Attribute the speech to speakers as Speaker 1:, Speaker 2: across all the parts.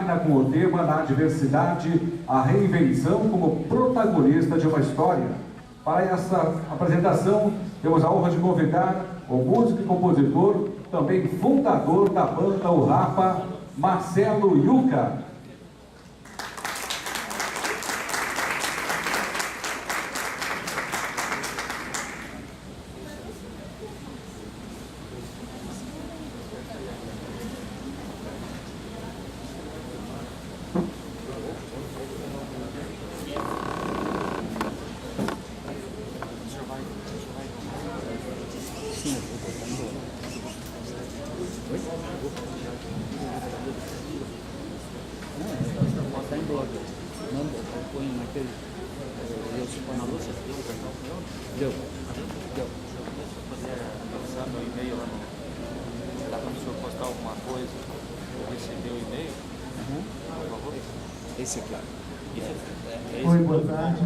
Speaker 1: Magna com o tema Na Diversidade, a reinvenção como protagonista de uma história. Para essa apresentação, temos a honra de convidar o músico e compositor, também fundador da banda O Rapa, Marcelo Yuca.
Speaker 2: Esse aqui, ó.
Speaker 3: Oi, boa tarde.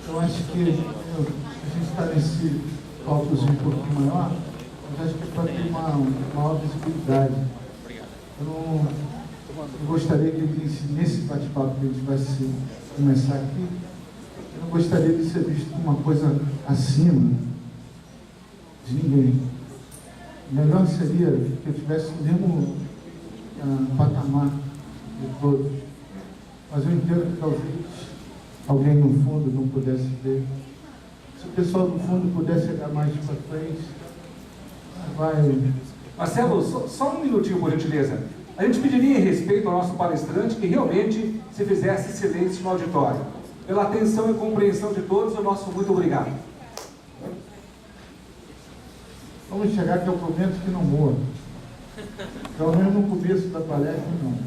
Speaker 3: Eu acho que a gente está nesse palcozinho um pouquinho maior, mas acho que é para ter uma maior visibilidade. Eu não gostaria que nesse bate-papo que a gente vai começar aqui, eu não gostaria de ser visto como uma coisa acima de ninguém. Melhor seria que eu tivesse o mesmo patamar de todos. Mas eu entendo que talvez alguém no fundo não pudesse ver. Se o pessoal do fundo puder chegar mais para frente, vai...
Speaker 1: Marcelo, só um minutinho, por gentileza. A gente pediria em respeito ao nosso palestrante que realmente se fizesse silêncio no auditório. Pela atenção e compreensão de todos, o nosso muito obrigado.
Speaker 3: Vamos chegar que eu prometo que não morro. Pelo menos no começo da palestra, não.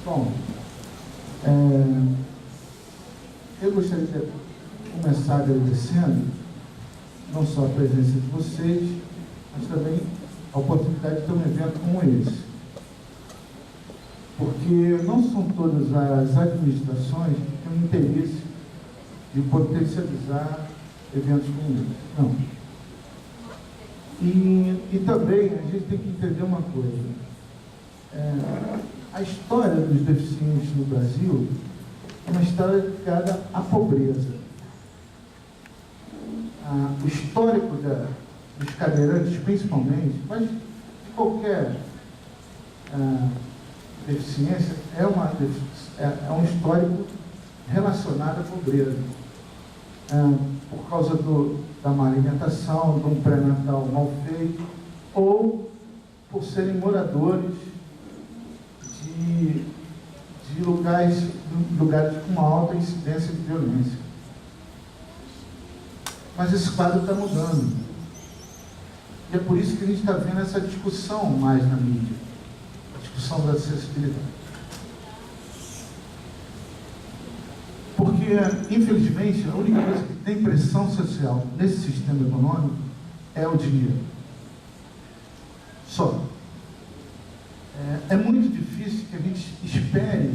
Speaker 3: Bom, eu gostaria de começar agradecendo não só a presença de vocês, mas também a oportunidade de ter um evento como esse. Porque não são todas as administrações que têm o interesse de potencializar eventos como esse. Não. E também a gente tem que entender uma coisa. A história dos deficientes no Brasil é uma história ligada à pobreza. O histórico dos cadeirantes, principalmente, mas de qualquer deficiência, é um histórico relacionado à pobreza. Por causa da má alimentação, de um pré-natal mal feito, ou por serem moradores de lugares com uma alta incidência de violência. Mas esse quadro está mudando. E é por isso que a gente está vendo essa discussão mais na mídia. A discussão da acessibilidade. Porque, infelizmente, a única coisa que tem pressão social nesse sistema econômico é o dinheiro. Só. É muito difícil que a gente espere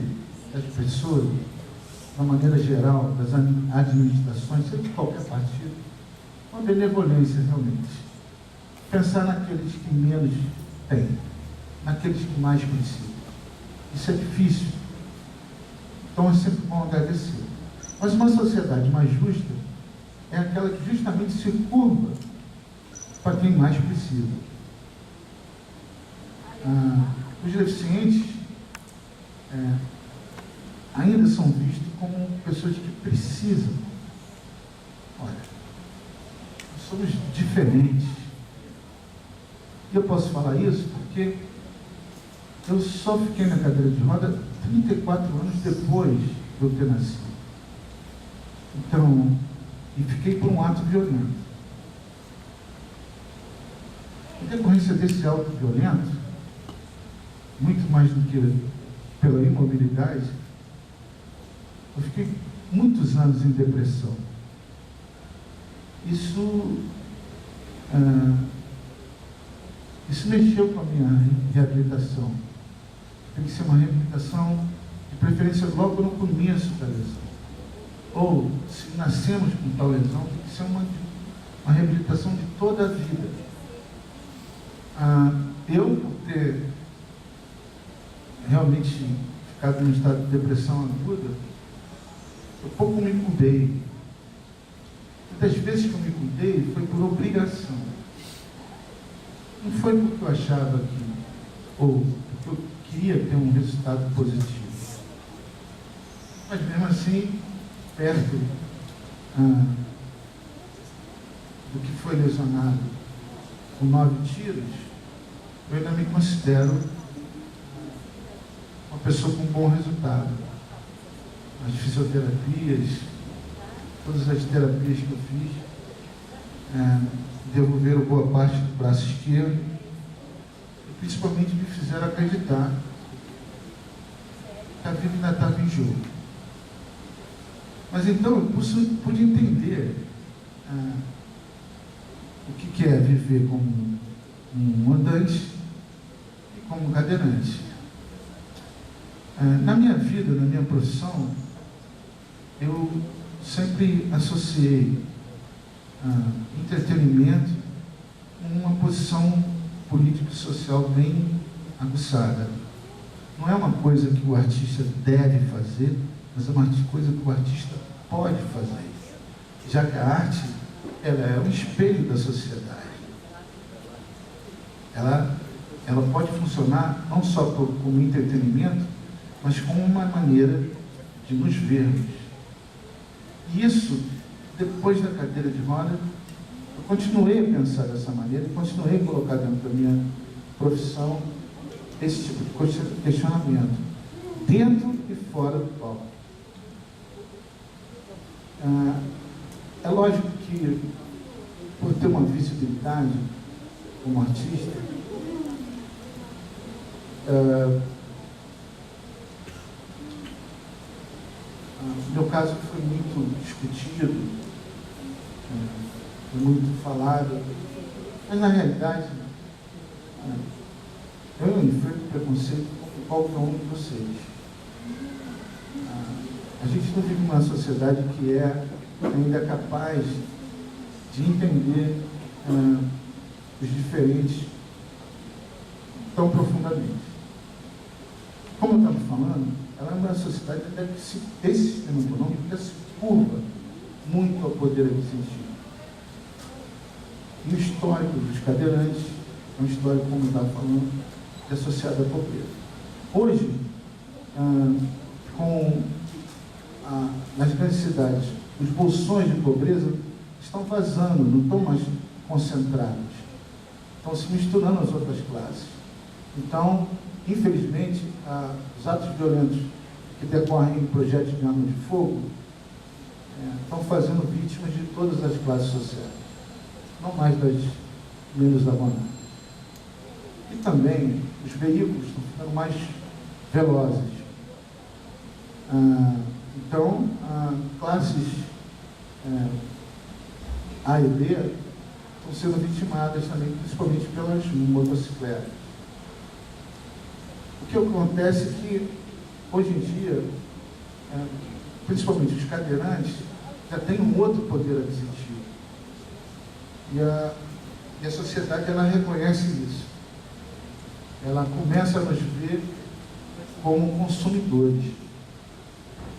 Speaker 3: das pessoas, de uma maneira geral, das administrações, seja de qualquer partido, uma benevolência realmente. Pensar naqueles que menos têm, naqueles que mais precisam. Isso é difícil. Então é sempre bom agradecer. Mas uma sociedade mais justa é aquela que justamente se curva para quem mais precisa. Os deficientes ainda são vistos como pessoas que precisam. Olha, nós somos diferentes. E eu posso falar isso porque eu só fiquei na cadeira de roda 34 anos depois de eu ter nascido. Então, e fiquei por um ato violento. Em decorrência desse ato violento, muito mais do que pela imobilidade, eu fiquei muitos anos em depressão. Isso mexeu com a minha reabilitação. Tem que ser uma reabilitação de preferência logo no começo da lesão. Ou, se nascemos com tal lesão, tem que ser uma reabilitação de toda a vida. Eu, por ter realmente ficado em um estado de depressão aguda, eu pouco me cuidei. Muitas vezes que eu me cuidei foi por obrigação. Não foi porque eu achava que, ou porque eu queria ter um resultado positivo. Mas mesmo assim, perto do que foi lesionado com 9 tiros, eu ainda me considero uma pessoa com bom resultado. As fisioterapias, todas as terapias que eu fiz, devolveram boa parte do braço esquerdo e principalmente me fizeram acreditar que a vida ainda estava em jogo. Mas então eu pude entender o que é viver como um andante e como um cadeirante. Na minha vida, na minha profissão, eu sempre associei entretenimento com uma posição político-social bem aguçada. Não é uma coisa que o artista deve fazer, mas é uma coisa que o artista pode fazer, já que a arte ela é um espelho da sociedade. Ela pode funcionar não só como entretenimento, mas como uma maneira de nos vermos. E isso, depois da cadeira de roda, eu continuei a pensar dessa maneira e continuei a colocar dentro da minha profissão esse tipo de questionamento, dentro e fora do palco. É lógico que, por ter uma visibilidade como artista, meu caso foi muito discutido, foi muito falado, mas na realidade eu não enfrento preconceito com qualquer um de vocês. A gente não vive numa sociedade que é ainda capaz de entender os diferentes tão profundamente. Como eu estava falando, ela é uma sociedade que esse sistema econômico que se curva muito ao poder aquisitivo. E o histórico dos cadeirantes é um histórico, como eu estava falando, associado à pobreza. Hoje, nas grandes cidades, os bolsões de pobreza estão vazando, não estão mais concentrados, estão se misturando às outras classes. Então, infelizmente, os atos violentos que decorrem em projetos de arma de fogo estão fazendo vítimas de todas as classes sociais, não mais das menos abonadas. E também os veículos estão ficando mais velozes. Então, classes A e B estão sendo vitimadas também, principalmente pelas motocicletas. O que acontece é que, hoje em dia, principalmente os cadeirantes, já têm um outro poder aquisitivo. E a sociedade, ela reconhece isso. Ela começa a nos ver como consumidores.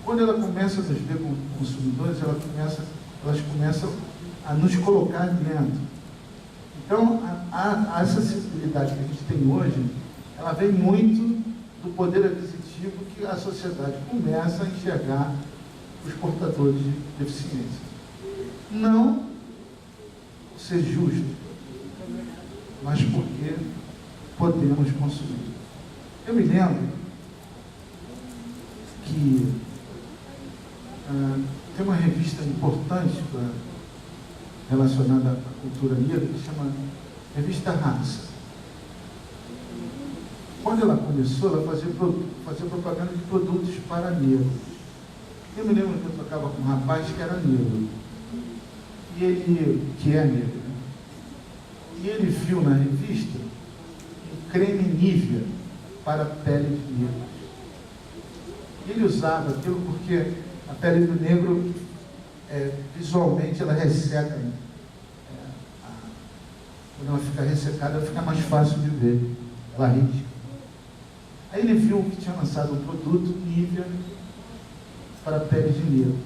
Speaker 3: Quando ela começa a nos ver como consumidores, elas começam a nos colocar dentro. Então, a acessibilidade que a gente tem hoje, ela vem muito do poder aquisitivo que a sociedade começa a enxergar os portadores de deficiência. Não ser justo, mas porque podemos consumir. Eu me lembro que tem uma revista importante relacionada à cultura negra que chama Revista Raça. Quando ela começou, ela fazia propaganda de produtos para negros. Eu me lembro que eu tocava com um rapaz que era negro. E ele, que é negro, né? E ele viu na revista um creme Nivea para pele de negros. Ele usava aquilo porque a pele do negro, visualmente, ela resseca. Quando ela fica ressecada, fica mais fácil de ver. Ela risca. Aí ele viu que tinha lançado um produto, Nivea, para pele de negro.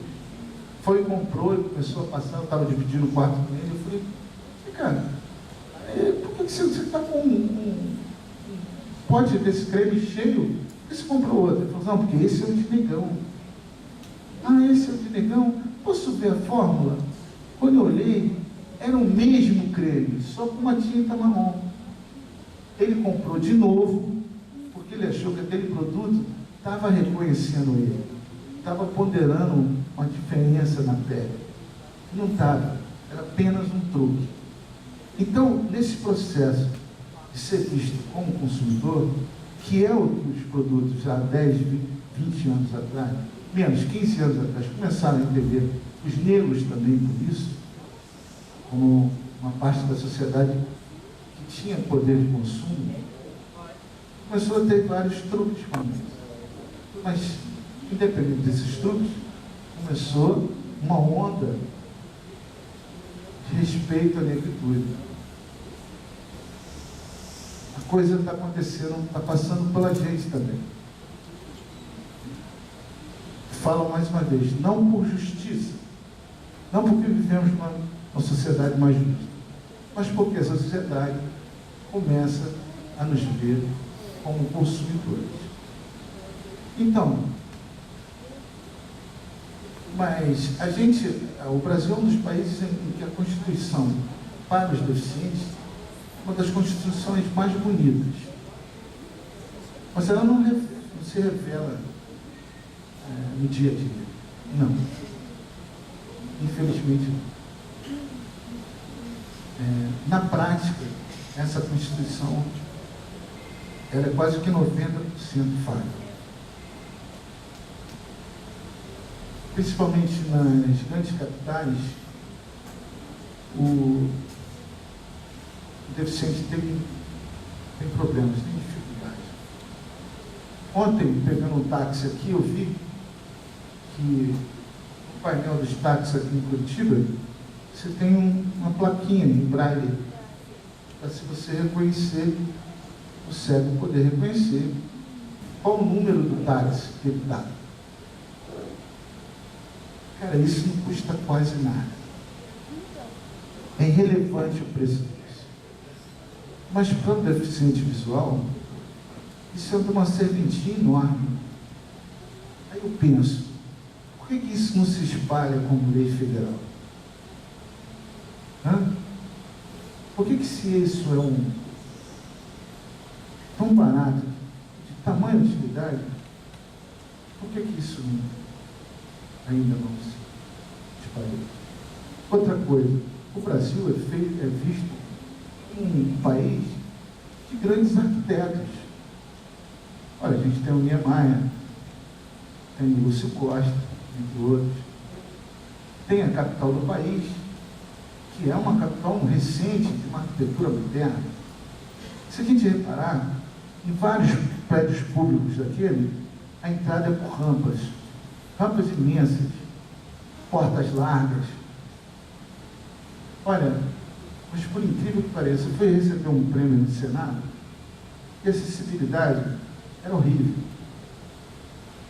Speaker 3: Foi e comprou, ele começou a passar, eu estava dividindo o quarto com ele, eu falei, cara, por que você está com um pote desse creme cheio? Por que você comprou outro? Ele falou, não, porque esse é o de negão. Ah, esse é o de negão? Posso ver a fórmula? Quando eu olhei, era o mesmo creme, só com uma tinta marrom. Ele comprou de novo, porque ele achou que aquele produto estava reconhecendo ele, estava ponderando uma diferença na pele. Não estava, era apenas um truque. Então, nesse processo de ser visto como consumidor, que é o que os produtos já há 10, 20 anos atrás, menos 15 anos atrás, começaram a entender, os negros também por isso, como uma parte da sociedade que tinha poder de consumo, começou a ter vários truques com isso. Mas, independente desses truques, começou uma onda de respeito à negritude. A coisa está acontecendo, está passando pela gente também. Falo mais uma vez, não por justiça, não porque vivemos uma sociedade mais justa, mas porque essa sociedade começa a nos ver como consumidores. Então, mas o Brasil é um dos países em que a Constituição para os deficientes é uma das constituições mais bonitas. Mas ela não se revela no dia a dia. Não. Infelizmente não. Na prática, essa Constituição ela é quase que 90% falha. Principalmente nas grandes capitais, o deficiente tem problemas, tem dificuldade. Ontem, pegando um táxi aqui, eu vi que no painel dos táxis aqui em Curitiba, você tem uma plaquinha em braille, para se você reconhecer, o cego poder reconhecer qual o número do táxi que ele dá. Cara, isso não custa quase nada. É irrelevante o preço disso. Mas para o deficiente visual, isso é de uma serventia enorme. Aí eu penso, por que isso não se espalha como lei federal? Por que se isso é tão barato, de tamanha utilidade, por que isso ainda não se espalhou? Outra coisa, o Brasil é visto um país de grandes arquitetos. Olha, a gente tem o Niemeyer, tem o Lúcio Costa, entre outros. Tem a capital do país, que é uma capital recente de uma arquitetura moderna. Se a gente reparar, em vários prédios públicos daquele, a entrada é por rampas imensas, portas largas. Olha, mas por incrível que pareça, eu fui receber um prêmio no Senado e a acessibilidade era horrível.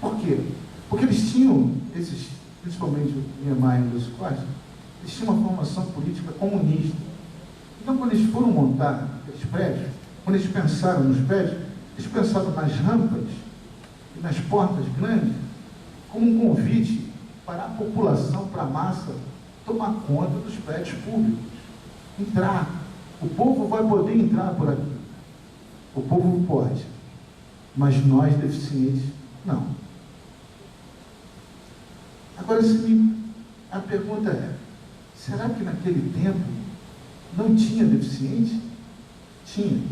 Speaker 3: Por quê? Porque eles tinham, principalmente o Niemeyer e o Lúcio Costa, eles tinham uma formação política comunista. Então, quando eles foram montar aqueles prédios, quando eles pensaram nos prédios, eles pensaram nas rampas e nas portas grandes como um convite para a população, para a massa, tomar conta dos prédios públicos. Entrar. O povo vai poder entrar por aqui. O povo pode. Mas nós, deficientes, não. Agora, a pergunta é, será que naquele tempo não tinha deficiente? Tinha.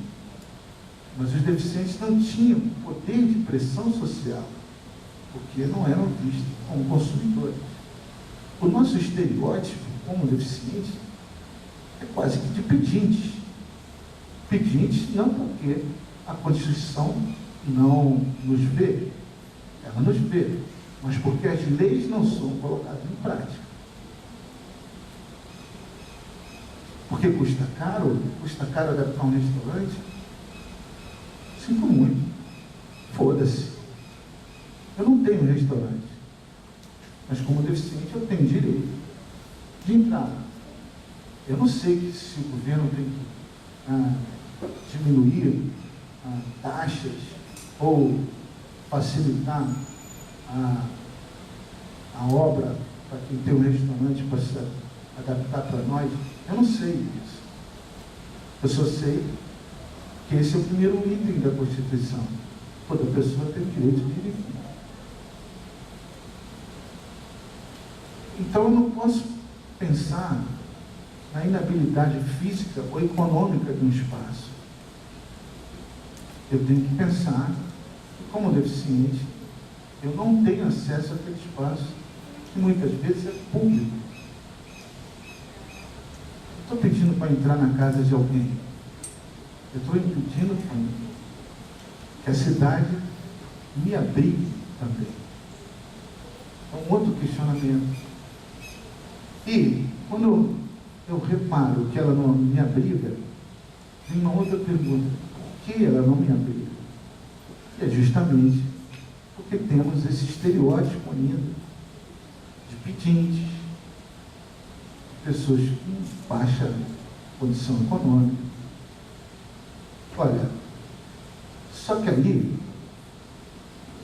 Speaker 3: Mas os deficientes não tinham poder de pressão social, porque não eram vistos como consumidores. O nosso estereótipo como deficiente é quase que de pedintes. Pedintes não porque a Constituição não nos vê, é ela nos vê, mas porque as leis não são colocadas em prática. Porque custa caro adaptar um restaurante? Sinto muito. Foda-se. Eu não tenho restaurante. Mas como deficiente eu tenho direito de entrar. Eu não sei se o governo tem que diminuir taxas ou facilitar a obra para quem tem um restaurante para se adaptar para nós. Eu não sei isso. Eu só sei que esse é o primeiro item da Constituição. Toda pessoa tem o direito de ir e vir. Então eu não posso pensar na inabilidade física ou econômica de um espaço. Eu tenho que pensar que, como deficiente, eu não tenho acesso àquele espaço que muitas vezes é público. Eu estou pedindo para entrar na casa de alguém. Eu estou impedindo que a cidade me abrigue também. É um outro questionamento. E, quando eu reparo que ela não me abriga, vem uma outra pergunta. Por que ela não me abriga? E é justamente porque temos esse estereótipo ainda de pedintes, de pessoas com baixa condição econômica. Olha, só que aí,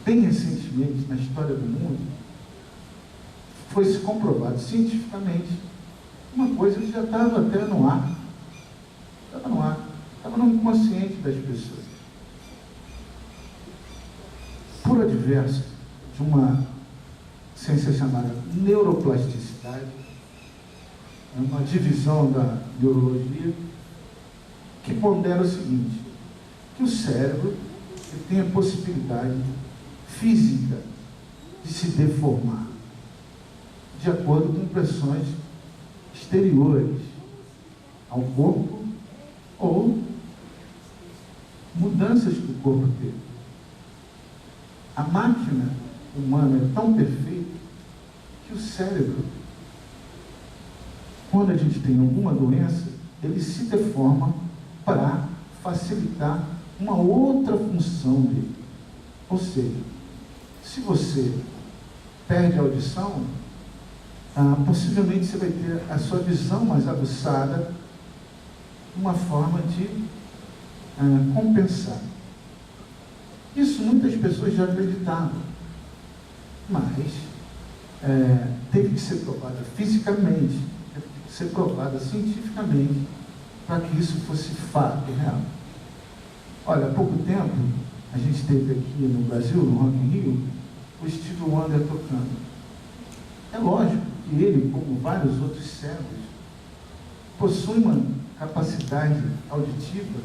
Speaker 3: bem recentemente, na história do mundo, foi-se comprovado cientificamente uma coisa que já estava até no ar. Estava no inconsciente das pessoas. Por adverso de uma ciência chamada neuroplasticidade, uma divisão da neurologia, que pondera o seguinte, que o cérebro tem a possibilidade física de se deformar, de acordo com pressões exteriores ao corpo ou mudanças que o corpo teve. A máquina humana é tão perfeita que o cérebro, quando a gente tem alguma doença, ele se deforma para facilitar uma outra função dele. Ou seja, se você perde a audição, possivelmente você vai ter a sua visão mais aguçada, uma forma de compensar. Isso muitas pessoas já acreditavam, mas teve que ser provada fisicamente, teve que ser provada cientificamente, para que isso fosse fato real. Olha, há pouco tempo, a gente teve aqui no Brasil, no Rock in Rio, o Stevie Wonder tocando. É lógico que ele, como vários outros cegos, possui uma capacidade auditiva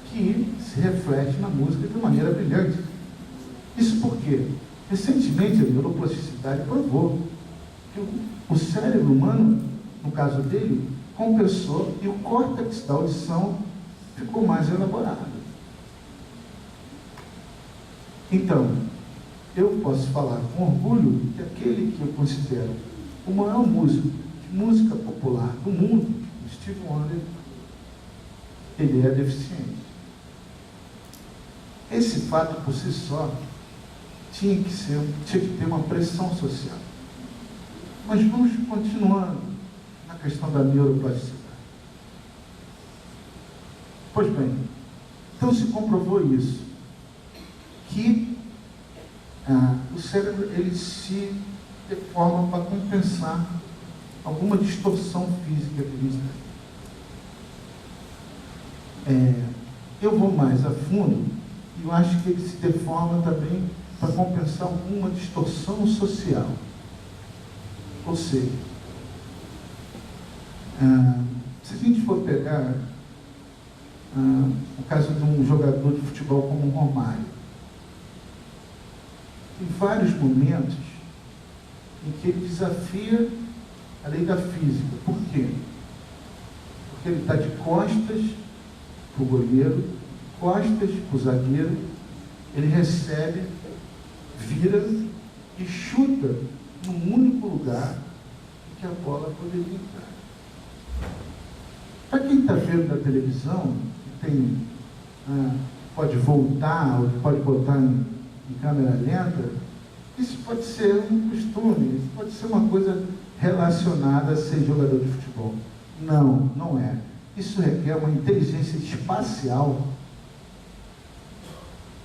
Speaker 3: que se reflete na música de maneira brilhante. Isso porque, recentemente, a neuroplasticidade provou que o cérebro humano, no caso dele, compensou e o córtex da audição ficou mais elaborado. Então, eu posso falar com orgulho que aquele que eu considero o maior músico de música popular do mundo, Stevie Wonder, ele é deficiente. Esse fato por si só tinha que ter uma pressão social. Mas vamos continuando na questão da neuroplasticidade. Pois bem, então se comprovou isso, que o cérebro ele se deforma para compensar alguma distorção física que a gente tem. Eu vou mais a fundo e eu acho que ele se deforma também para compensar alguma distorção social. Ou seja, se a gente for pegar o caso de um jogador de futebol como o Romário, tem vários momentos em que ele desafia a lei da física. Por quê? Porque ele está de costas para o goleiro, costas para o zagueiro, ele recebe vira e chuta num único lugar que a bola poderia entrar. Para quem está vendo na televisão, que tem, pode voltar, ou pode botar em câmera lenta, isso pode ser um costume, isso pode ser uma coisa relacionada a ser jogador de futebol. Não, não é. Isso requer uma inteligência espacial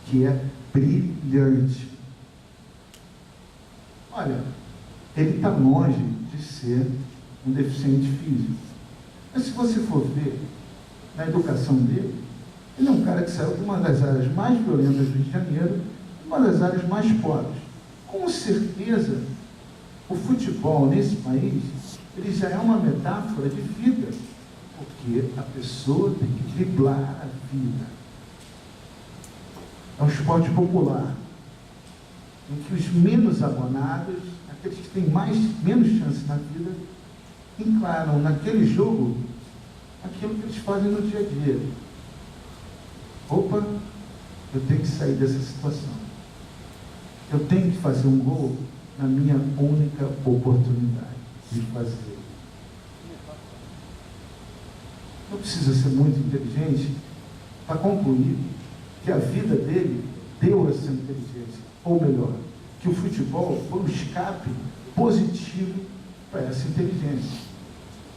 Speaker 3: que é brilhante. Olha, ele está longe de ser um deficiente físico. Mas se você for ver na educação dele, ele é um cara que saiu de uma das áreas mais violentas do Rio de Janeiro, uma das áreas mais pobres. Com certeza, o futebol nesse país, ele já é uma metáfora de vida, porque a pessoa tem que driblar a vida. É um esporte popular, em que os menos abonados, aqueles que têm menos chance na vida, encaram naquele jogo aquilo que eles fazem no dia a dia. Opa, eu tenho que sair dessa situação. Eu tenho que fazer um gol na minha única oportunidade de fazer. Não precisa ser muito inteligente para concluir que a vida dele deu essa inteligência. Ou melhor, que o futebol foi um escape positivo para essa inteligência.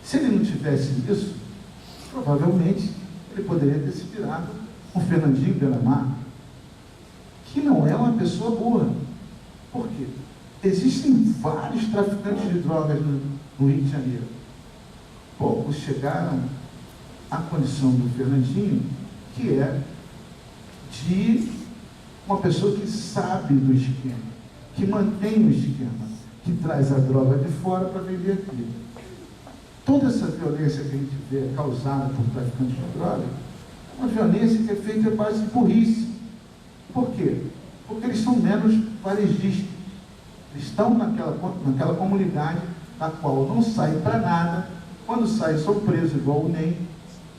Speaker 3: Se ele não tivesse isso, provavelmente ele poderia ter se virado um Fernandinho Beiramar, que não é uma pessoa boa. Por quê? Existem vários traficantes de drogas no Rio de Janeiro. Poucos chegaram à condição do Fernandinho, que é de uma pessoa que sabe do esquema, que mantém o esquema, que traz a droga de fora para vender aqui. Toda essa violência que a gente vê causada por traficantes de droga é uma violência que é feita à base de burrice. Por quê? Porque eles são menos varejistas. Eles estão naquela comunidade na qual não saem para nada. Quando saem, são presos igual o NEM,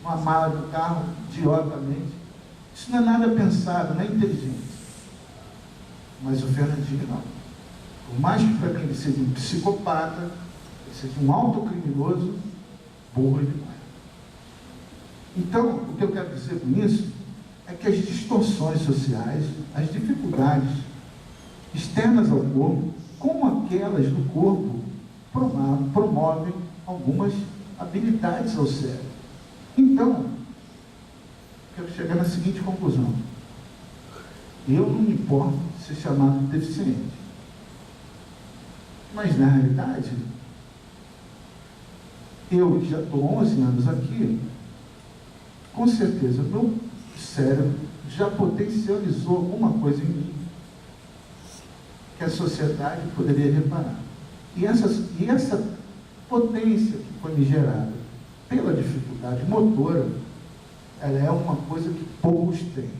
Speaker 3: uma mala do carro, idiotamente. Isso não é nada pensado, não é inteligente. Mas o Fernandinho não. Por mais que para mim ele seja um psicopata, ele seja um autocriminoso, burro ele não é. Então, o que eu quero dizer com isso é que as distorções sociais, as dificuldades externas ao corpo, como aquelas do corpo, promovem algumas habilidades ao cérebro. Então, quero chegar na seguinte conclusão. Eu não me importo de ser chamado de deficiente. Mas, na realidade, eu que já estou 11 anos aqui, com certeza, meu cérebro já potencializou alguma coisa em mim que a sociedade poderia reparar. E essa potência que foi me gerada pela dificuldade motora, ela é uma coisa que poucos têm.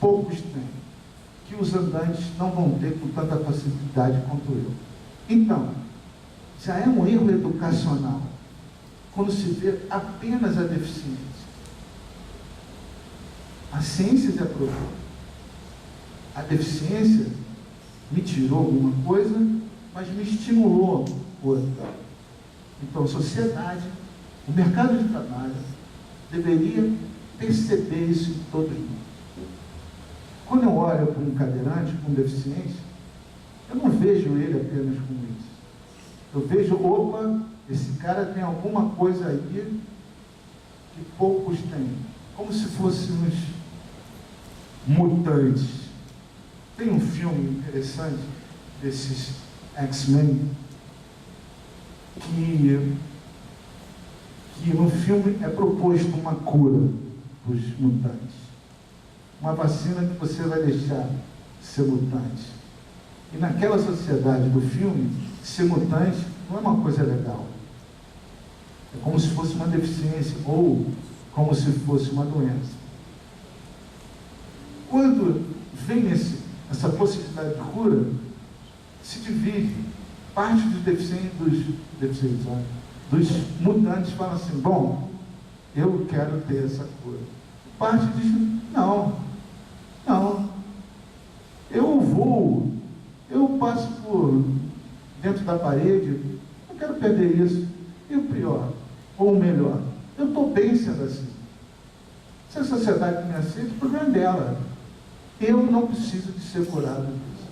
Speaker 3: Poucos têm. Que os andantes não vão ter com tanta facilidade quanto eu. Então, já é um erro educacional quando se vê apenas a deficiência. A ciência já provou. A deficiência me tirou alguma coisa, mas me estimulou outra. Então, a sociedade, o mercado de trabalho, deveria perceber isso em todos nós. Quando eu olho para um cadeirante com deficiência, eu não vejo ele apenas como isso. Eu vejo, opa, esse cara tem alguma coisa aí que poucos têm. Como se fôssemos mutantes. Tem um filme interessante desses X-Men que no filme é proposto uma cura para os mutantes. Uma vacina que você vai deixar de ser mutante. E naquela sociedade do filme, ser mutante não é uma coisa legal. É como se fosse uma deficiência ou como se fosse uma doença. Quando vem essa possibilidade de cura, se divide. Parte dos dos mutantes falam assim, bom, eu quero ter essa cura. Parte diz, não, Eu voo, eu passo por dentro da parede, não quero perder isso. E o pior, ou o melhor, eu estou bem sendo assim. Se a sociedade me aceita, o problema é dela. Eu não preciso de ser curado disso.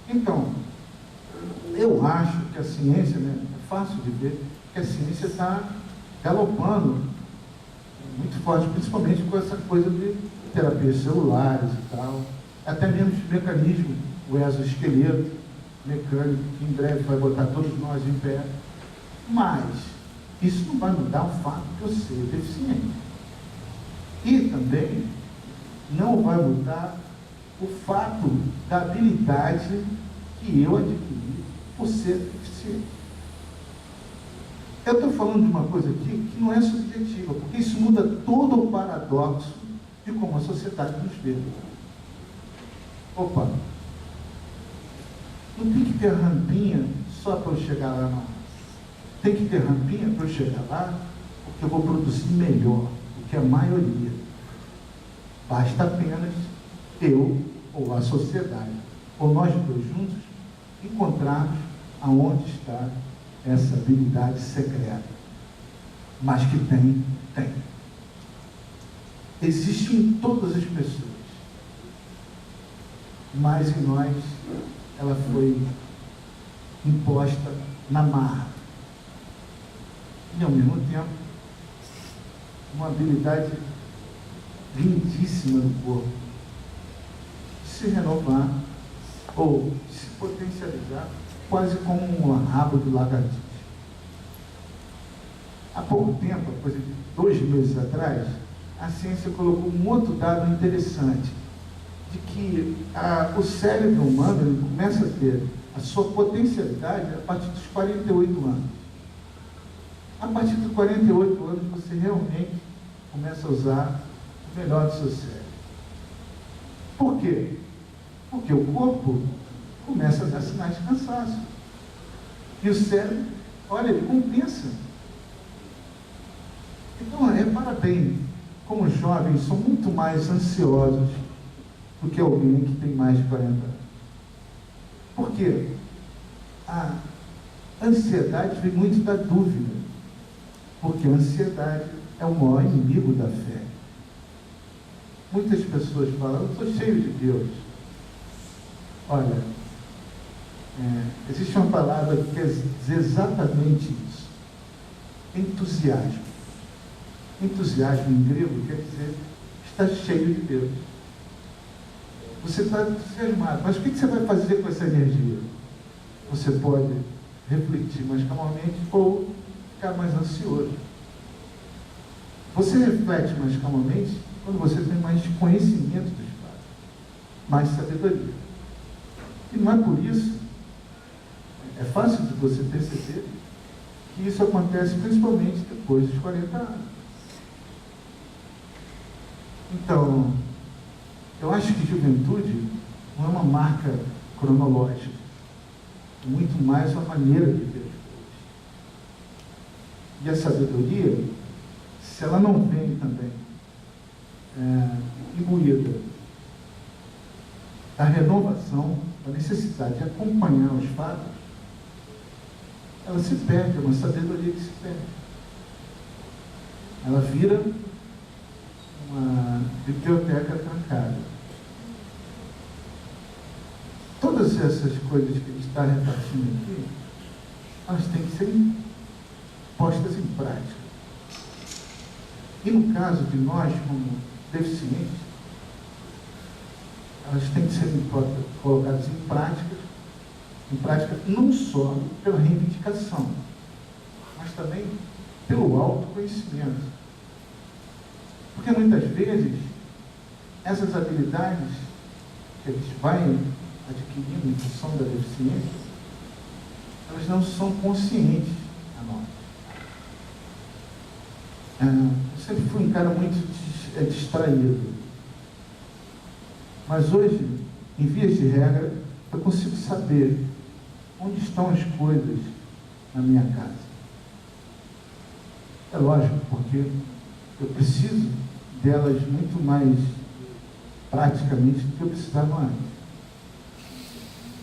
Speaker 3: Então, eu acho que a ciência, né, é fácil de ver, que a ciência está galopando muito forte, principalmente com essa coisa de terapias celulares e tal, até mesmo de mecanismo, o exoesqueleto mecânico, que em breve vai botar todos nós em pé. Mas isso não vai mudar o fato de eu ser deficiente. E também não vai mudar o fato da habilidade que eu adquiri por ser deficiente. Eu estou falando de uma coisa aqui que não é subjetiva, porque isso muda todo o paradoxo de como a sociedade nos vê. Opa, não tem que ter rampinha só para eu chegar lá, não. Tem que ter rampinha para eu chegar lá, porque eu vou produzir melhor do que a maioria. Basta apenas eu ou a sociedade, ou nós dois juntos, encontrarmos aonde está essa habilidade secreta. Mas que tem. Existe em todas as pessoas. Mas em nós, ela foi imposta na marra. E, ao mesmo tempo, uma habilidade lindíssima do corpo de se renovar ou de se potencializar, quase como um rabo de lagartixa. Há pouco tempo, coisa de 2 meses atrás, a ciência colocou um outro dado interessante, de que o cérebro humano ele começa a ter a sua potencialidade a partir dos 48 anos. A partir dos 48 anos, você realmente começa a usar o melhor do seu cérebro. Por quê? Porque o corpo começa a dar sinais de cansaço. E o cérebro, olha, ele compensa. Então, repara bem, como jovens, são muito mais ansiosos do que alguém que tem mais de 40 anos. Por quê? A ansiedade vem muito da dúvida. Porque a ansiedade é o maior inimigo da fé. Muitas pessoas falam, eu estou cheio de Deus. Olha, existe uma palavra que quer dizer exatamente isso. Entusiasmo. Entusiasmo em grego quer dizer está cheio de Deus. Você está entusiasmado, mas o que você vai fazer com essa energia? Você pode refletir mais calmamente ou ficar mais ansioso. Você reflete mais calmamente quando você tem mais conhecimento dos fatos, mais sabedoria. E não é por isso, é fácil de você perceber que isso acontece principalmente depois dos 40 anos. Então, eu acho que juventude não é uma marca cronológica, é muito mais uma maneira de ver as coisas. E a sabedoria, se ela não vem também imbuída da renovação, da necessidade de acompanhar os fatos, ela se perde, é uma sabedoria que se perde. Ela vira uma biblioteca trancada. Todas essas coisas que a gente está repartindo aqui, elas têm que ser postas em prática. E no caso de nós, como deficientes, elas têm que ser colocadas em prática não só pela reivindicação, mas também pelo autoconhecimento. Porque muitas vezes, essas habilidades que a gente vai adquirindo em função da deficiência, elas não são conscientes a nós. Eu sempre fui um cara muito distraído. Mas hoje, em vias de regra, eu consigo saber onde estão as coisas na minha casa. É lógico, porque eu preciso delas muito mais praticamente do que eu precisava antes.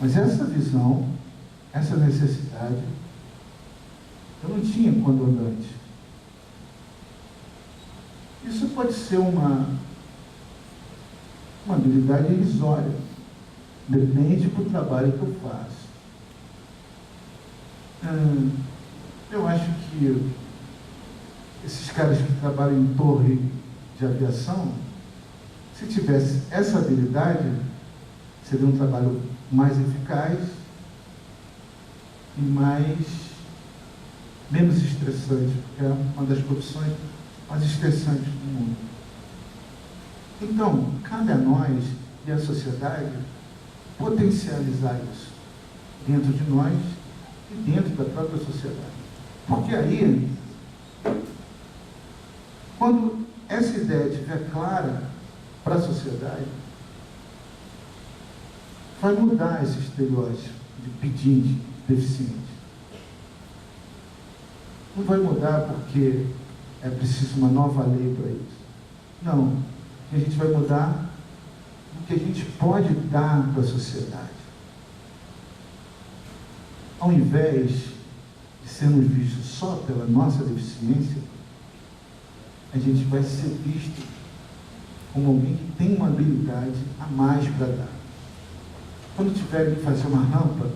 Speaker 3: Mas essa visão, essa necessidade, eu não tinha quando andante. Isso pode ser uma habilidade irrisória. Depende do trabalho que eu faço. Eu acho que esses caras que trabalham em torre de aviação, se tivesse essa habilidade, seria um trabalho mais eficaz e menos estressante, porque é uma das profissões mais estressantes do mundo. Então, cabe a nós e à sociedade potencializar isso dentro de nós e dentro da própria sociedade. Porque aí, quando essa ideia estiver clara para a sociedade, vai mudar esse estereótipo de pedinte, deficiente. Não vai mudar porque é preciso uma nova lei para isso. Não. A gente vai mudar o que a gente pode dar para a sociedade. Ao invés de sermos vistos só pela nossa deficiência, a gente vai ser visto como alguém que tem uma habilidade a mais para dar. Quando tiver que fazer uma rampa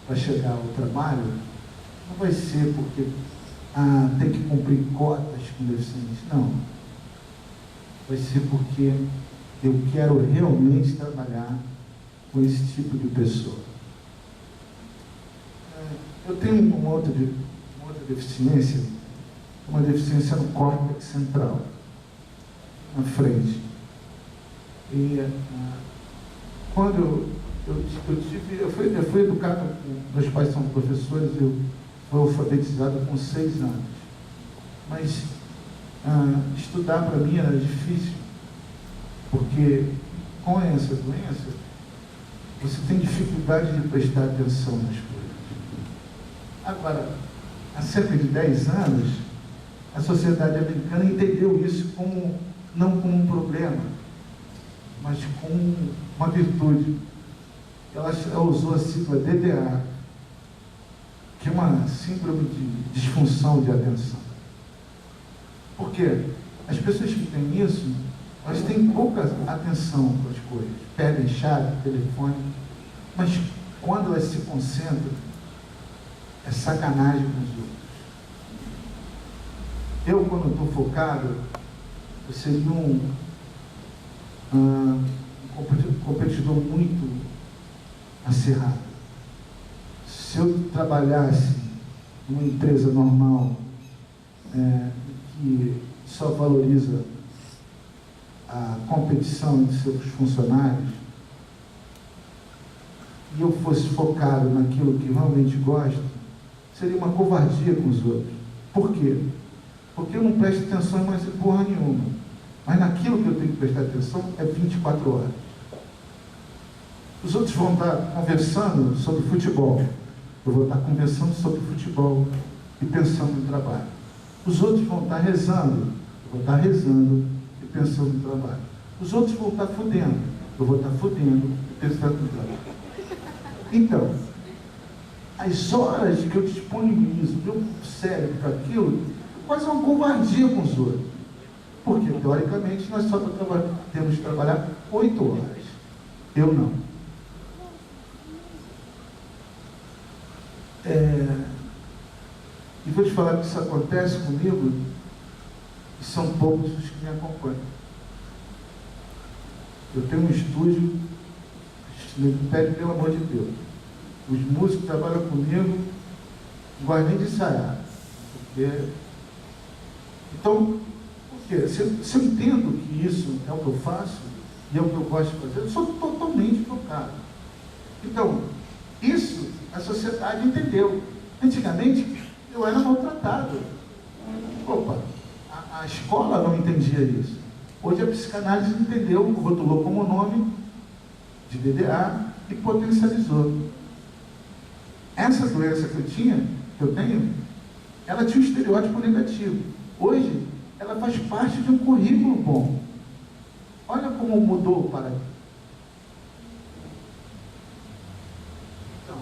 Speaker 3: para chegar ao trabalho, não vai ser porque tem que cumprir cotas com deficientes. Não. Vai ser porque eu quero realmente trabalhar com esse tipo de pessoa. Eu tenho uma outra deficiência, uma deficiência no córtex central, na frente. E quando eu fui educado, meus pais são professores, eu fui alfabetizado com 6 anos. Mas estudar para mim era difícil, porque com essa doença, você tem dificuldade de prestar atenção nas coisas. Agora, há cerca de 10 anos, a sociedade americana entendeu isso não como um problema, mas como uma virtude. Ela usou a sigla DDA, que é uma síndrome de disfunção de atenção. Por quê? As pessoas que têm isso, elas têm pouca atenção para as coisas, perdem chave, telefone, mas quando elas se concentram, é sacanagem com os outros. Eu, quando estou focado, eu seria um competidor muito acirrado. Se eu trabalhasse numa empresa normal, que só valoriza a competição de seus funcionários, e eu fosse focado naquilo que realmente gosto, seria uma covardia com os outros. Por quê? Porque eu não presto atenção em mais porra nenhuma. Mas naquilo que eu tenho que prestar atenção é 24 horas. Os outros vão estar conversando sobre futebol. Eu vou estar conversando sobre futebol e pensando no trabalho. Os outros vão estar rezando. Eu vou estar rezando e pensando no trabalho. Os outros vão estar fudendo. Eu vou estar fudendo e pensando no trabalho. Então, as horas que eu disponibilizo meu cérebro para aquilo, quase uma covardia com os outros. Porque, teoricamente, nós só temos que trabalhar 8 horas. Eu não. E vou te falar que isso acontece comigo, e são poucos os que me acompanham. Eu tenho um estúdio, me pede pelo amor de Deus. Os músicos que trabalham comigo, não gostam nem de ensaiar. Então, por quê? Se eu entendo que isso é o que eu faço, e é o que eu gosto de fazer, eu sou totalmente focado. Então, isso a sociedade entendeu. Antigamente, eu era maltratado. Opa, a escola não entendia isso. Hoje a psicanálise entendeu, rotulou como nome de DDA e potencializou. Essa doença que eu tenho, ela tinha um estereótipo negativo. Hoje, ela faz parte de um currículo bom. Olha como mudou o paradigma. Então,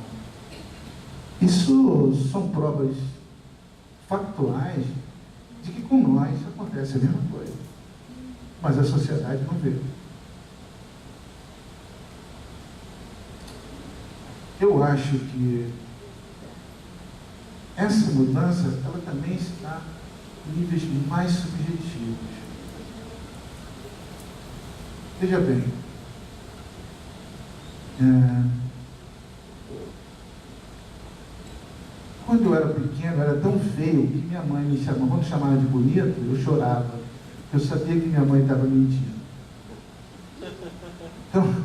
Speaker 3: isso são provas factuais de que com nós acontece a mesma coisa. Mas a sociedade não vê. Eu acho que essa mudança, ela também está em níveis mais subjetivos. Veja bem, quando eu era pequeno, eu era tão feio que minha mãe me chamava, quando chamava de bonito, eu chorava. Eu sabia que minha mãe estava mentindo. Então,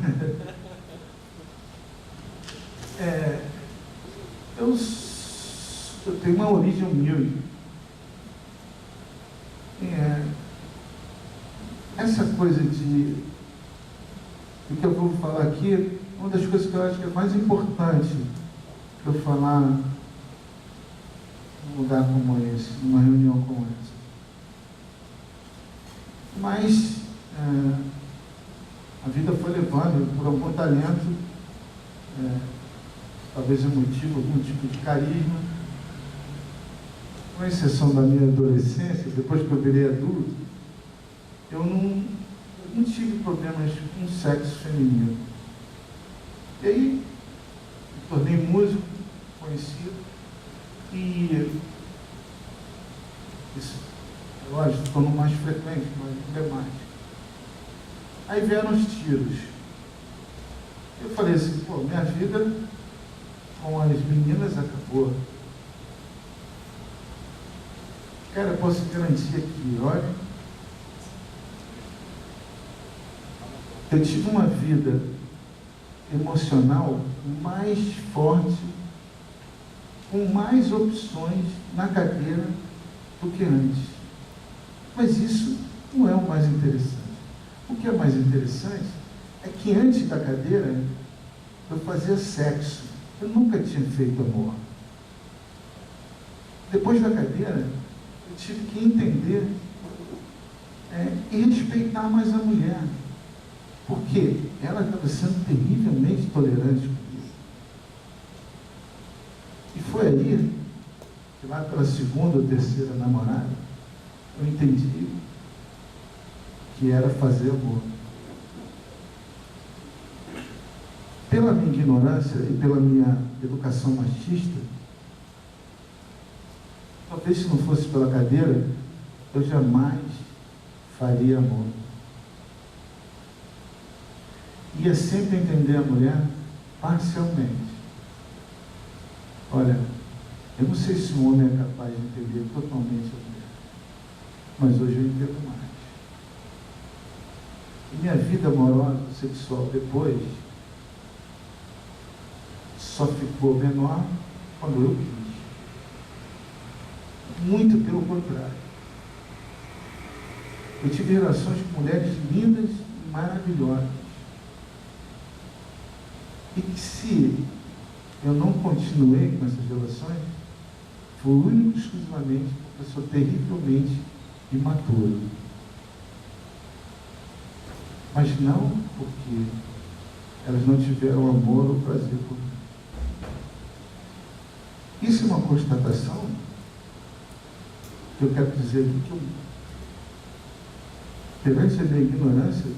Speaker 3: eu tenho uma origem humilde. Essa coisa de o que eu vou falar aqui, uma das coisas que eu acho que é mais importante para eu falar num lugar como esse, numa reunião como essa. Mas a vida foi levando por algum talento, talvez emotivo, algum tipo de carisma, com exceção da minha adolescência, depois que eu virei adulto, eu não tive problemas com o sexo feminino. E aí, me tornei músico, conhecido, e isso, lógico, tornou mais frequente, mas não é mais. Aí vieram os tiros. Eu falei assim, pô, minha vida com as meninas acabou. Cara, eu posso garantir aqui, olha, eu tive uma vida emocional mais forte, com mais opções na cadeira do que antes. Mas isso não é o mais interessante. O que é mais interessante é que antes da cadeira eu fazia sexo. Eu nunca tinha feito amor. Depois da cadeira, eu tive que entender e respeitar mais a mulher. Porque ela estava sendo terrivelmente tolerante comigo. E foi aí, que lá pela segunda ou terceira namorada, eu entendi que era fazer amor. Pela minha ignorância e pela minha educação machista, talvez se não fosse pela cadeira, eu jamais faria amor. Ia sempre entender a mulher parcialmente. Olha, eu não sei se um homem é capaz de entender totalmente a mulher, mas hoje eu entendo mais. E minha vida amorosa, sexual, depois, só ficou menor quando eu quis. Muito pelo contrário. Eu tive relações com mulheres lindas e maravilhosas. E que se eu não continuei com essas relações, foi único e exclusivamente porque eu sou terrivelmente imaturo. Mas não porque elas não tiveram amor ou prazer por mim. Isso é uma constatação que eu quero dizer aqui, que perante a minha ignorância,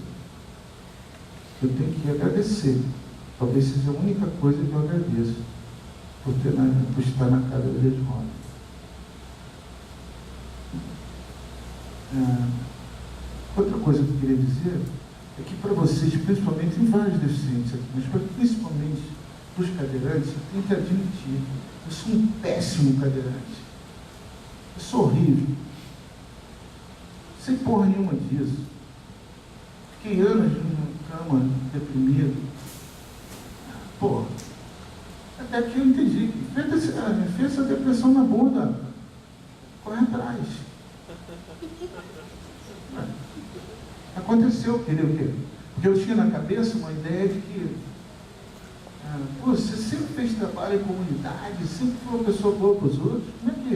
Speaker 3: eu tenho que agradecer. Talvez seja a única coisa que eu agradeço por estar na cadeira de rodas. Outra coisa que eu queria dizer é que para vocês, principalmente, tem vários deficientes aqui, mas principalmente para os cadeirantes, eu tenho que admitir, eu sou um péssimo cadeirante. Eu sou horrível. Sem porra nenhuma disso. Fiquei anos numa cama, deprimido. Porra. Até que eu entendi que fez essa depressão na bunda. Corre atrás. Aconteceu, queria o quê? Porque eu tinha na cabeça uma ideia de que você sempre fez trabalho em comunidade, sempre foi uma pessoa boa para os outros. Como é que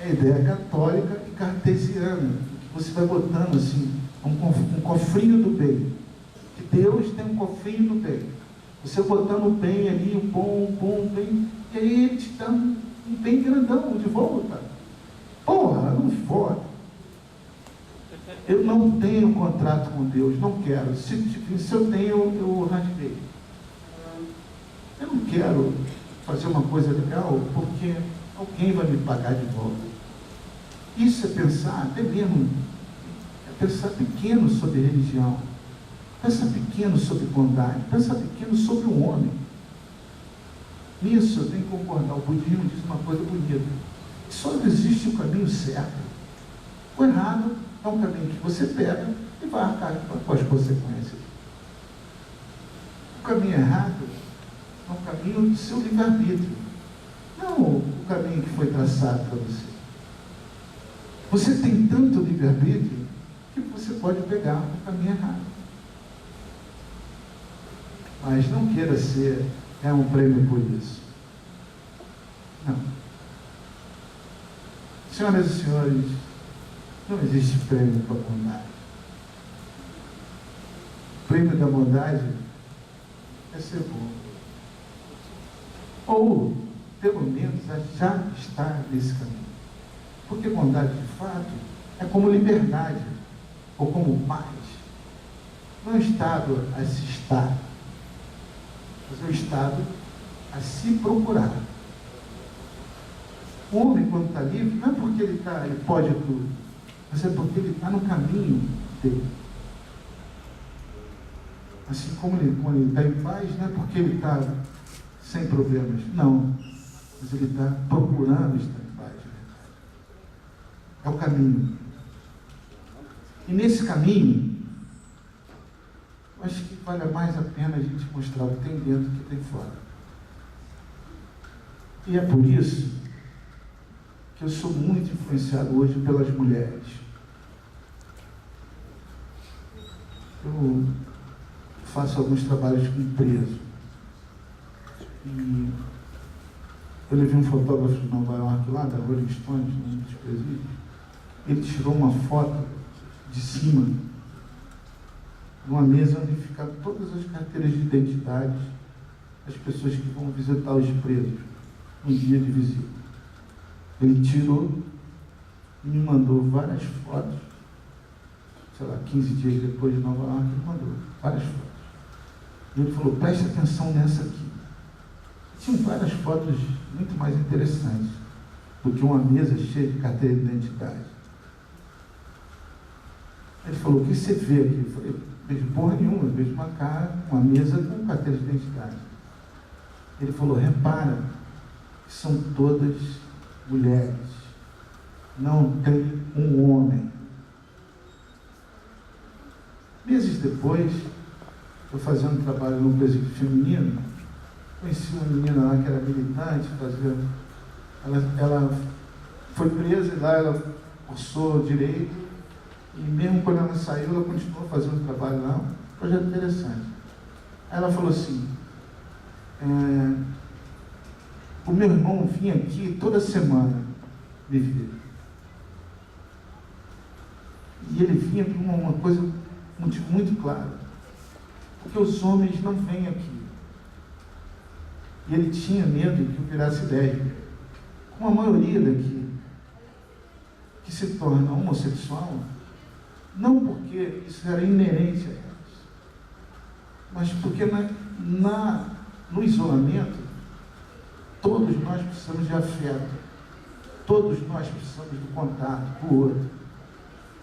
Speaker 3: é a ideia católica e cartesiana, que você vai botando assim, um cofrinho do bem. Que Deus tem um cofrinho do bem. Você botando o bem ali, o bom, bem, e aí ele te dá um bem grandão de volta. Porra, não vou. Eu não tenho contrato com Deus, não quero. Se eu tenho, eu rasguei. Eu não quero fazer uma coisa legal porque alguém vai me pagar de volta. Isso é pensar, até mesmo, é pensar pequeno sobre religião. Pensa pequeno sobre bondade. Pensa pequeno sobre o homem. Nisso eu tenho que concordar. O budismo diz uma coisa bonita. Só existe o caminho certo. O errado é um caminho que você pega e vai arcar com as consequências. O caminho errado é um caminho do seu livre-arbítrio. Não o caminho que foi traçado para você. Você tem tanto livre-arbítrio que você pode pegar o caminho errado. Mas não queira ser um prêmio por isso. Não. Senhoras e senhores, não existe prêmio para a bondade. O prêmio da bondade é ser bom. Ou, pelo menos, já está nesse caminho. Porque bondade, de fato, é como liberdade, ou como paz. Não é um estado a se estar, mas é um estado a se procurar. O homem, quando está livre, não é porque ele pode tudo, mas é porque ele está no caminho dele. Assim como ele está em paz, não é porque ele está sem problemas, não, mas ele está procurando estar em paz. É o caminho. E nesse caminho, eu acho que vale mais a pena a gente mostrar o que tem dentro do que tem fora. E é por isso que eu sou muito influenciado hoje pelas mulheres. Eu faço alguns trabalhos com empresa. E eu levei um fotógrafo de Nova York lá, da Rolling Stones, num dos presídios. Ele tirou uma foto de cima de uma mesa onde ficavam todas as carteiras de identidade das pessoas que vão visitar os presos no dia de visita. Ele tirou e me mandou várias fotos, sei lá, 15 dias depois de Nova York, ele mandou várias fotos. E ele falou, preste atenção nessa aqui. Tinham várias fotos muito mais interessantes do que uma mesa cheia de carteira de identidade. Ele falou, o que você vê aqui? Eu falei, vejo porra nenhuma, eu vejo uma cara, uma mesa com carteira de identidade. Ele falou, repara, que são todas mulheres, não tem um homem. Meses depois, eu fazendo um trabalho no presídio feminino, conheci uma menina lá que era militante, ela foi presa e lá ela cursou direito, e mesmo quando ela saiu, ela continuou fazendo trabalho lá, um projeto interessante. Aí ela falou assim, o meu irmão vinha aqui toda semana me ver. E ele vinha por uma coisa, um motivo muito claro. Porque os homens não vêm aqui. E ele tinha medo que eu virasse lésbica. Como a maioria daqui que se torna homossexual, não porque isso era inerente a elas, mas porque no isolamento, todos nós precisamos de afeto, todos nós precisamos do contato com o outro,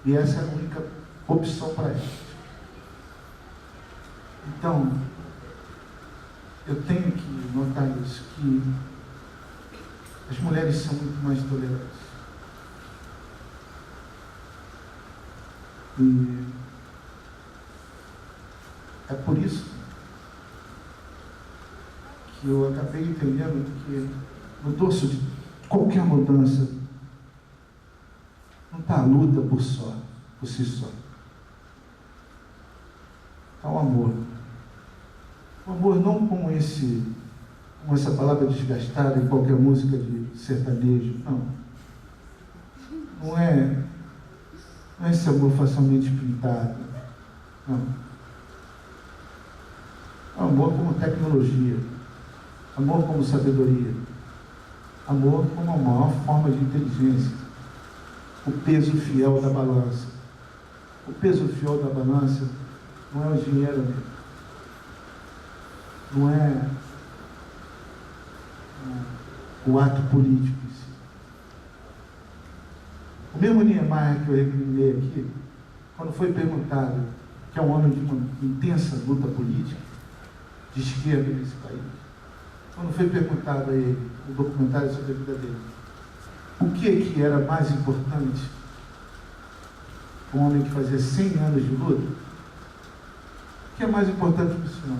Speaker 3: e essa é a única opção para elas. Então, eu tenho que notar isso, que as mulheres são muito mais tolerantes. E é por isso que eu acabei entendendo que no dorso de qualquer mudança não está a luta por si só. Está o amor. O amor não como essa palavra desgastada em qualquer música de sertanejo, não. Não é esse amor facilmente pintado, não. Amor como tecnologia, amor como sabedoria, amor como a maior forma de inteligência, o peso fiel da balança. O peso fiel da balança não é o dinheiro, não é o ato político em si. O mesmo Niemeyer que eu recriminei aqui, quando foi perguntado, que é um homem de uma intensa luta política, de esquerda nesse país, quando foi perguntado a ele, o documentário sobre a vida dele, o que era mais importante, um homem que fazia 100 anos de luta, o que é mais importante para o senhor?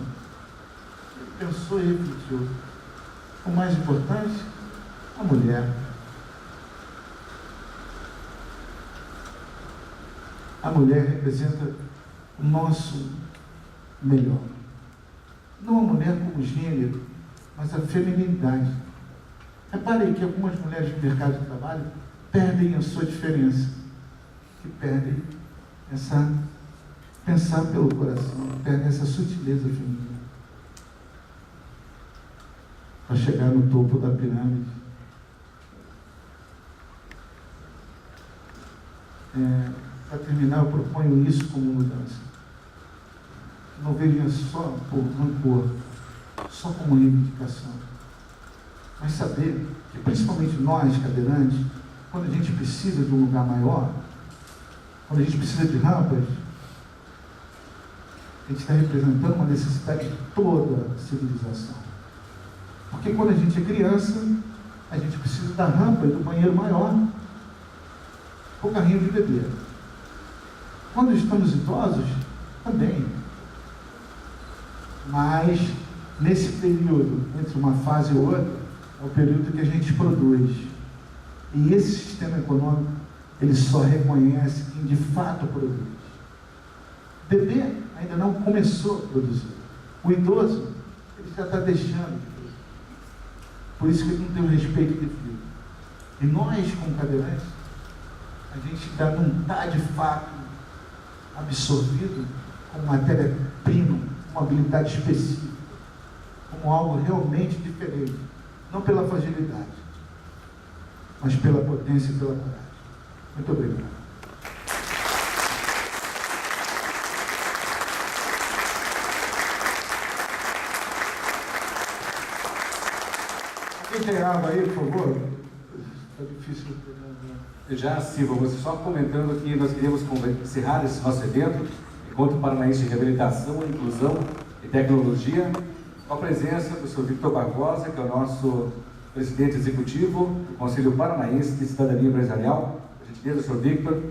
Speaker 3: Ele pensou e refletiu. O mais importante, a mulher. A mulher representa o nosso melhor. Não a mulher como gênero, mas a feminilidade. Reparem que algumas mulheres no mercado de trabalho perdem a sua diferença, que perdem essa pensar pelo coração, perdem essa sutileza feminina, para chegar no topo da pirâmide. Para terminar, eu proponho isso como mudança. Não veja só por rancor, só como reivindicação, mas saber que, principalmente nós, cadeirantes, quando a gente precisa de um lugar maior, quando a gente precisa de rampas, a gente está representando uma necessidade de toda a civilização. Porque quando a gente é criança, a gente precisa da rampa e do banheiro maior, ou carrinho de bebê. Quando estamos idosos, também. Mas, nesse período, entre uma fase e outra, é o período que a gente produz. E esse sistema econômico, ele só reconhece quem de fato produz. O bebê ainda não começou a produzir. O idoso, ele já está deixando de produzir. Por isso que ele não tem o respeito devido. E nós, como cadeirantes, a gente ainda não está de fato absorvido como matéria-prima, uma habilidade específica, como algo realmente diferente, não pela fragilidade, mas pela potência e pela coragem. Muito obrigado. Alguém tem água aí, por favor? Está difícil.
Speaker 1: Já, Silva, você só comentando que nós queríamos encerrar esse nosso evento, Encontro Paranaense de Reabilitação, Inclusão e Tecnologia, com a presença do Sr. Victor Barbosa, que é o nosso presidente executivo do Conselho Paranaense de Cidadania Empresarial. A gentileza, Sr. Victor.